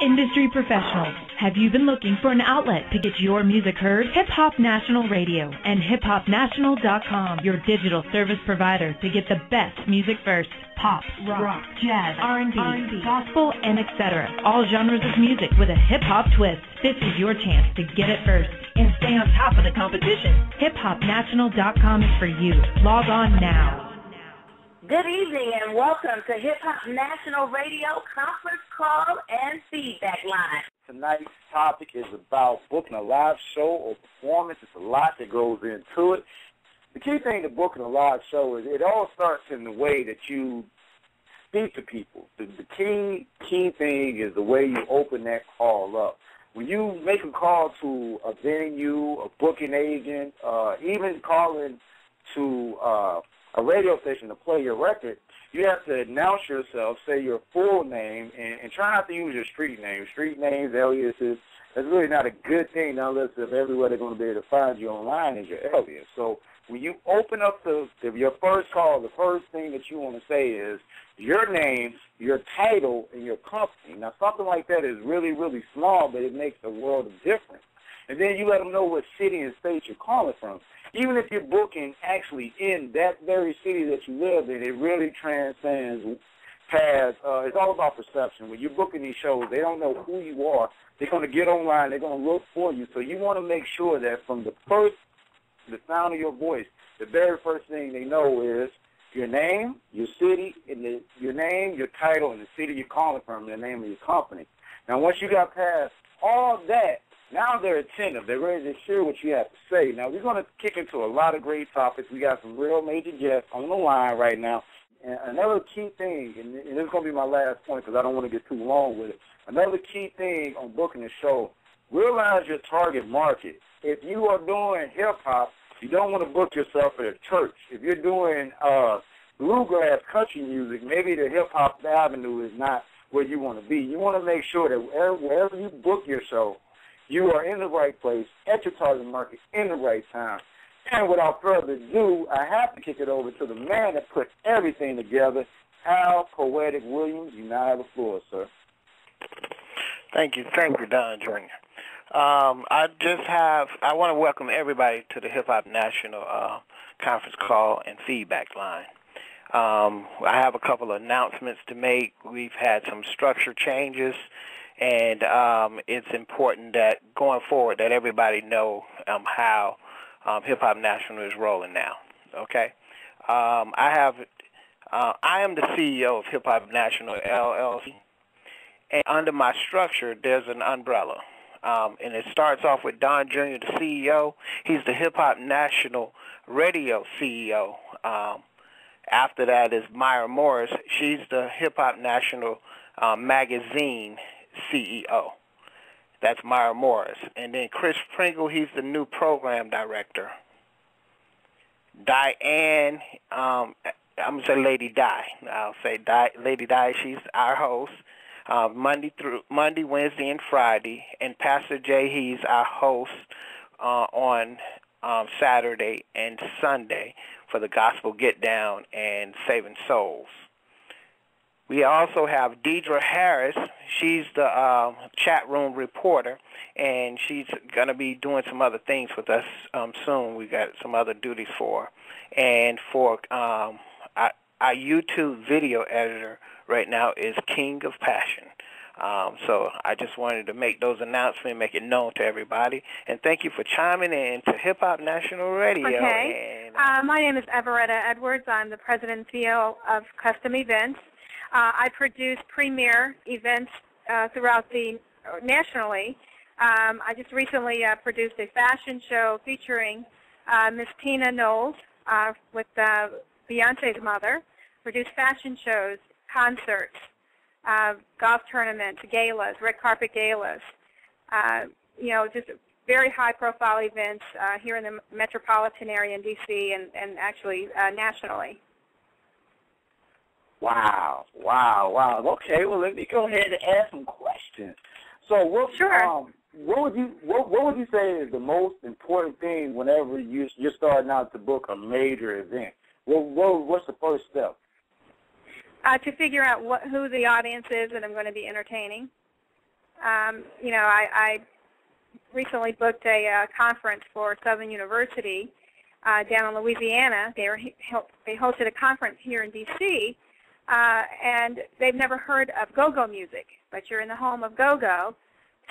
Industry professionals, have you been looking for an outlet to get your music heard? Hip Hop National Radio and hiphopnational.com, your digital service provider to get the best music first. Pop, rock, jazz, R&B, gospel, and etc. All genres of music with a hip-hop twist. This is your chance to get it first and stay on top of the competition. hiphopnational.com is for you. Log on now. Good evening and welcome to Hip Hop National Radio Conference Call and Feedback Line. Tonight's topic is about booking a live show or performance. It's a lot that goes into it. The key thing to booking a live show is it all starts in the way that you speak to people. The key thing is the way you open that call up. When you make a call to a venue, a booking agent, even calling to a radio station to play your record, you have to announce yourself, say your full name, and try not to use your street name. Street names, aliases, that's really not a good thing unless if everywhere they're going to be able to find you online is your alias. So when you open up your first call, the first thing that you want to say is your name, your title, and your company. Now, something like that is really, really small, but it makes a world of difference. And then you let them know what city and state you're calling from. Even if you're booking actually in that very city that you live in, it really transcends past. It's all about perception. When you're booking these shows, they don't know who you are. They're going to get online. They're going to look for you. So you want to make sure that from the sound of your voice, the very first thing they know is your name, your city, and your name, your title, and the city you're calling from, and the name of your company. Now, once you got past all that, now they're attentive. They're ready to hear what you have to say. Now, we're going to kick into a lot of great topics. We got some real major guests on the line right now. And another key thing, and this is going to be my last point because I don't want to get too long with it. Another key thing on booking a show, realize your target market. If you are doing hip-hop, you don't want to book yourself at a church. If you're doing bluegrass country music, maybe the hip-hop avenue is not where you want to be. You want to make sure that wherever you book your show, you are in the right place, at your target market, in the right time. And without further ado, I have to kick it over to the man that put everything together, PoeEtiq Williams. You now have the floor, sir. Thank you, Don Jr. I want to welcome everybody to the Hip Hop National Conference Call and Feedback Line. I have a couple of announcements to make. We've had some structure changes, and it's important that going forward that everybody know how Hip Hop National is rolling now. Okay, I am the CEO of Hip Hop National LLC, and under my structure there's an umbrella, and it starts off with Don Jr., the CEO. He's the Hip Hop National Radio CEO. After that is Myra Morris. She's the Hip Hop National Magazine CEO. That's Myra Morris. And then Chris Pringle, he's the new program director. Diane, I'm going to say Lady Di. I'll say Lady Di, she's our host. Monday, Wednesday, and Friday. And Pastor Jay, he's our host on Saturday and Sunday for the Gospel Get Down and Saving Souls. We also have Deidre Harris. She's the chat room reporter, and she's going to be doing some other things with us soon. We got some other duties for her. And for our YouTube video editor right now is King of Passion. So I just wanted to make those announcements, make it known to everybody. And thank you for chiming in to Hip Hop National Radio. Okay. And, my name is Everetta Edwards. I'm the president and CEO of Custom Events. I produce premier events nationally. I just recently produced a fashion show featuring Miss Tina Knowles with Beyonce's mother. Produced fashion shows, concerts, golf tournaments, galas, red carpet galas. Just very high-profile events here in the metropolitan area in D.C. and actually nationally. Wow. Okay, well, let me go ahead and ask some questions. So, what would you say is the most important thing whenever you're starting out to book a major event? What's the first step? To figure out who the audience is that I'm going to be entertaining. I recently booked a conference for Southern University down in Louisiana. They hosted a conference here in D.C., and they've never heard of go-go music, but you're in the home of go-go.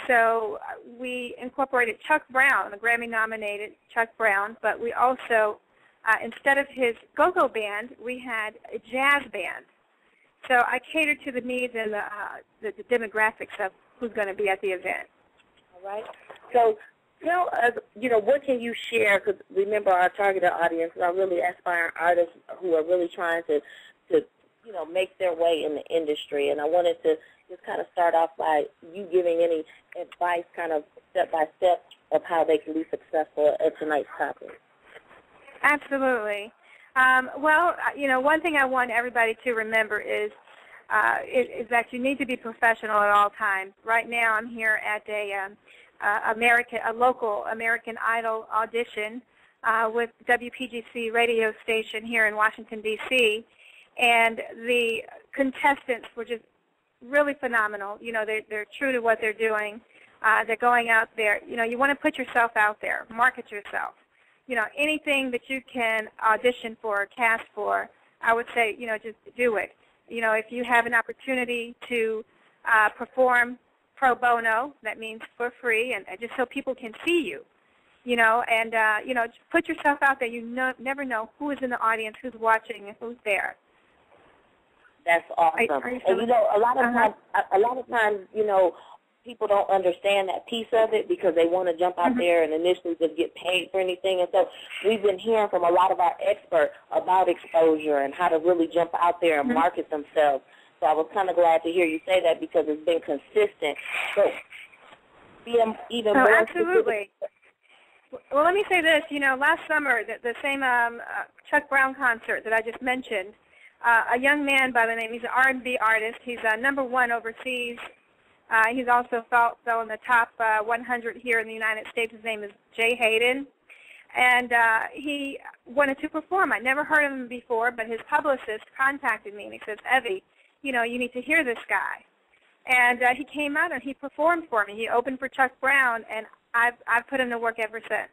So we incorporated Chuck Brown, the Grammy-nominated Chuck Brown, but we also, instead of his go-go band, we had a jazz band. So I catered to the needs and the demographics of who's going to be at the event. All right. So tell us, what can you share? Because remember, our targeted audience are really aspiring artists who are really trying to make their way in the industry. And I wanted to just kind of start off by you giving any advice, kind of step by step, of how they can be successful at tonight's topic. Absolutely. Well, one thing I want everybody to remember is that you need to be professional at all times. Right now, I'm here at a local American Idol audition with WPGC radio station here in Washington, D.C., and the contestants were just really phenomenal. They're true to what they're doing. They're going out there. You want to put yourself out there, market yourself. Anything that you can audition for or cast for, I would say, just do it. If you have an opportunity to perform pro bono, that means for free, and just so people can see you, just put yourself out there. You never know who is in the audience, who's watching, and who's there. That's awesome. And a lot of times, people don't understand that piece of it because they want to jump out there and initially just get paid for anything. And so we've been hearing from a lot of our experts about exposure and how to really jump out there and market themselves. So I was kind of glad to hear you say that because it's been consistent. So even more absolutely. Well, let me say this. Last summer, the same Chuck Brown concert that I just mentioned, a young man by the name, he's an R&B artist. He's #1 overseas. He's also fell in the top 100 here in the United States. His name is Jay Hayden. And he wanted to perform. I never heard of him before, but his publicist contacted me, and he says, Evie, you need to hear this guy. And he came out and he performed for me. He opened for Chuck Brown, and I've put him to work ever since.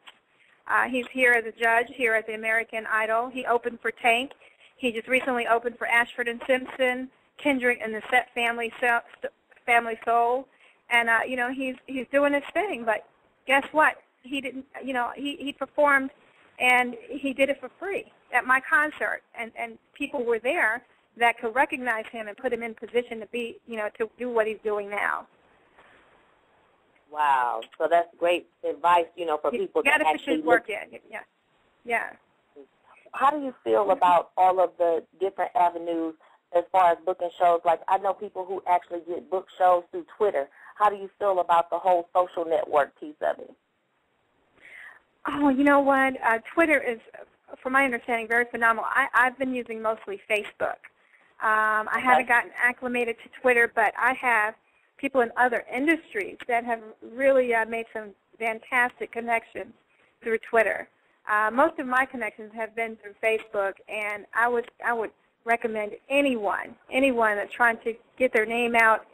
He's here as a judge here at the American Idol. He opened for Tank. He just recently opened for Ashford and Simpson, Kendrick and the Set Family Soul, and he's doing his thing. But guess what? He didn't. He performed, and he did it for free at my concert, and people were there that could recognize him and put him in position to be, to do what he's doing now. Wow. So that's great advice, for people to actually work in. Yeah. How do you feel about all of the different avenues as far as booking shows? Like, I know people who actually get book shows through Twitter. How do you feel about the whole social network piece of it? Oh, you know what? Twitter is, from my understanding, very phenomenal. I've been using mostly Facebook. I haven't gotten acclimated to Twitter, but I have people in other industries that have really made some fantastic connections through Twitter. Most of my connections have been through Facebook, and I would recommend anyone that's trying to get their name out,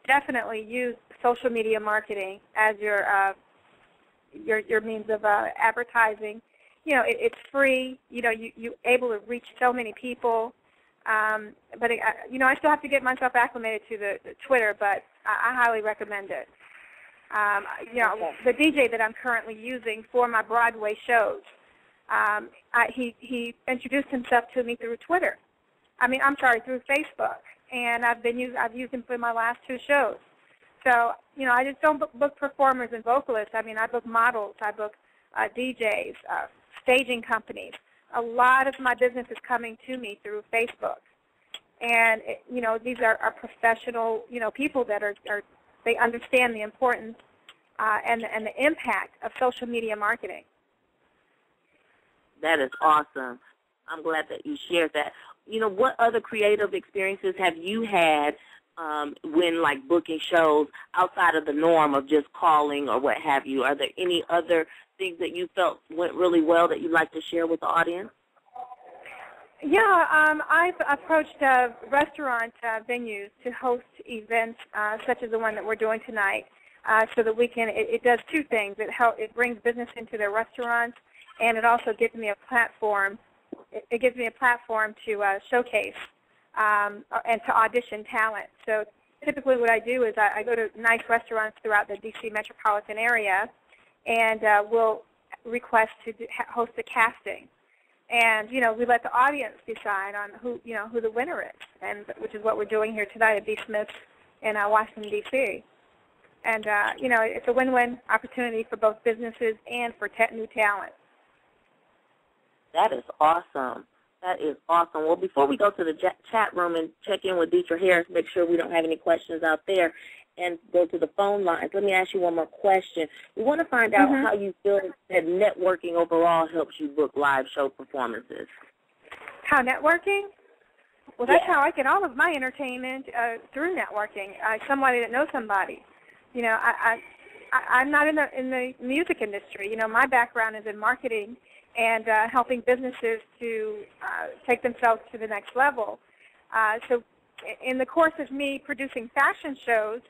definitely use social media marketing as your means of advertising. It's free. You're able to reach so many people. But I still have to get myself acclimated to the Twitter, but I highly recommend it. The DJ that I'm currently using for my Broadway shows, he introduced himself to me through Twitter. Through Facebook, and I've used him for my last 2 shows. So, I just don't book performers and vocalists. I book models. I book DJs, staging companies. A lot of my business is coming to me through Facebook. And, these are professional, people that they understand the importance and the impact of social media marketing. That is awesome. I'm glad that you shared that. What other creative experiences have you had when, booking shows outside of the norm of just calling or what have you? Are there any other things that you felt went really well that you'd like to share with the audience? I've approached restaurant venues to host events such as the one that we're doing tonight, so that we can. It does two things. It brings business into their restaurants, and it also gives me a platform. It gives me a platform to showcase and to audition talent. So typically, what I do is I go to nice restaurants throughout the D.C. metropolitan area, and will request to host a casting. And, we let the audience decide on who the winner is, and which is what we're doing here tonight at B. Smith's in Washington, D.C. And, it's a win-win opportunity for both businesses and for new talent. That is awesome. That is awesome. Well, before we go to the chat room and check in with Deetra Harris, make sure we don't have any questions out there, and go to the phone lines, let me ask you one more question. We want to find out how you feel that networking overall helps you book live show performances. How networking? Well, that's how I get all of my entertainment, through networking. Somebody that knows somebody. I'm not in the music industry. My background is in marketing and helping businesses to take themselves to the next level. So in the course of me producing fashion shows,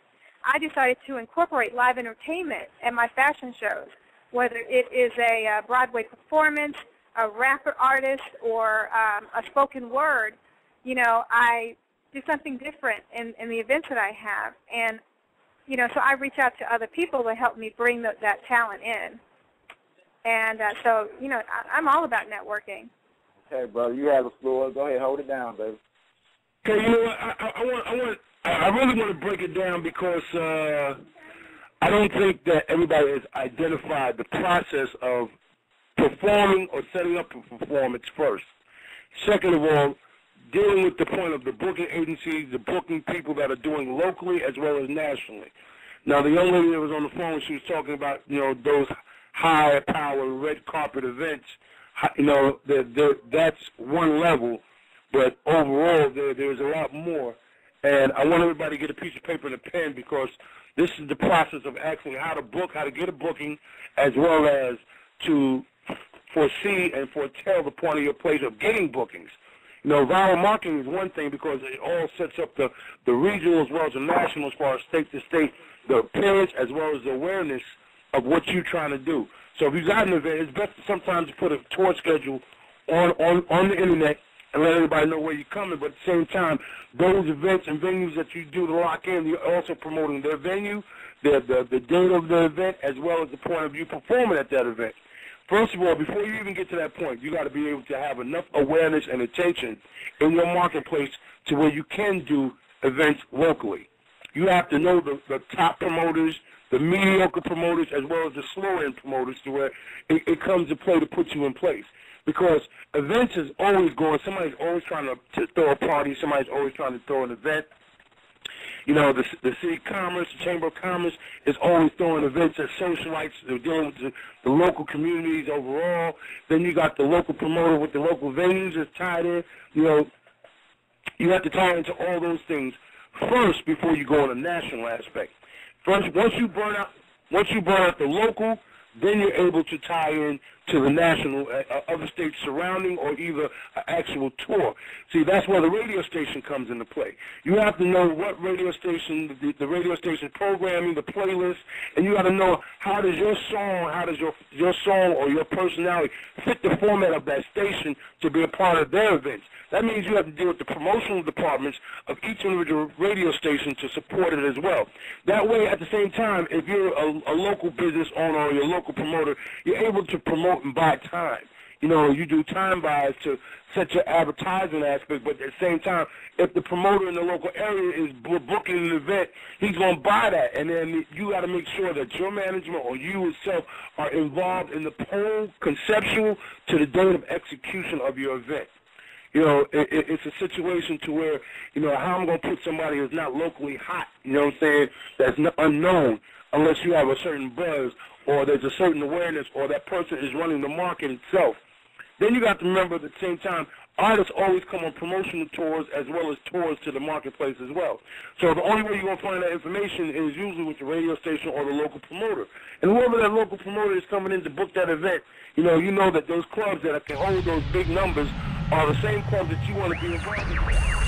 I decided to incorporate live entertainment at my fashion shows, whether it is a Broadway performance, a rapper artist, or a spoken word. I do something different in the events that I have. And, so I reach out to other people to help me bring that talent in. And so, I'm all about networking. Hey, brother, you have the floor. Go ahead, hold it down, baby. Okay, I really want to break it down because I don't think that everybody has identified the process of performing or setting up a performance first. Second of all, dealing with the point of the booking agencies, the booking people that are doing locally as well as nationally. Now, the young lady that was on the phone, she was talking about, those high-power red carpet events. That's one level, but overall there's a lot more. And I want everybody to get a piece of paper and a pen because this is the process of actually how to book, how to get a booking, as well as to foresee and foretell the point of your place of getting bookings. Viral marketing is one thing because it all sets up the regional as well as the national as far as state to state, the appearance as well as the awareness of what you're trying to do. So if you got an event, it's best sometimes to put a tour schedule on the internet and let everybody know where you're coming, but at the same time, those events and venues that you do to lock in, you're also promoting their venue, the date of the event, as well as the point of you performing at that event. First of all, before you even get to that point, you got to be able to have enough awareness and attention in your marketplace to where you can do events locally. You have to know the top promoters, the mediocre promoters, as well as the slow-end promoters to where it comes to play to put you in place. Because events is always going. Somebody's always trying to throw a party. Somebody's always trying to throw an event. The City of Commerce, the Chamber of Commerce is always throwing events as socialites. They're dealing with the local communities overall. Then you got the local promoter with the local venues that's tied in. You have to tie into all those things first before you go on a national aspect. First, once you burn out the local, then you're able to tie in to the national, other states surrounding, or either an actual tour. See, that's where the radio station comes into play. You have to know what radio station, the radio station programming, the playlist, and you got to know how does your song or your personality fit the format of that station to be a part of their events. That means you have to deal with the promotional departments of each individual radio station to support it as well. That way, at the same time, if you're a local business owner or you're a local promoter, you're able to promote and buy time. You do time buys to set your advertising aspect, but at the same time, if the promoter in the local area is booking an event, he's going to buy that, and then you got to make sure that your management or you itself are involved in the whole conceptual to the date of execution of your event. It's a situation to where, how I'm going to put somebody who's not locally hot, that's unknown, unless you have a certain buzz or there's a certain awareness or that person is running the market itself. Then you got to remember at the same time, artists always come on promotional tours as well as tours to the marketplace as well. So the only way you're going to find that information is usually with the radio station or the local promoter. And whoever that local promoter is coming in to book that event, you know that those clubs that can hold those big numbers are the same clubs that you want to be involved in.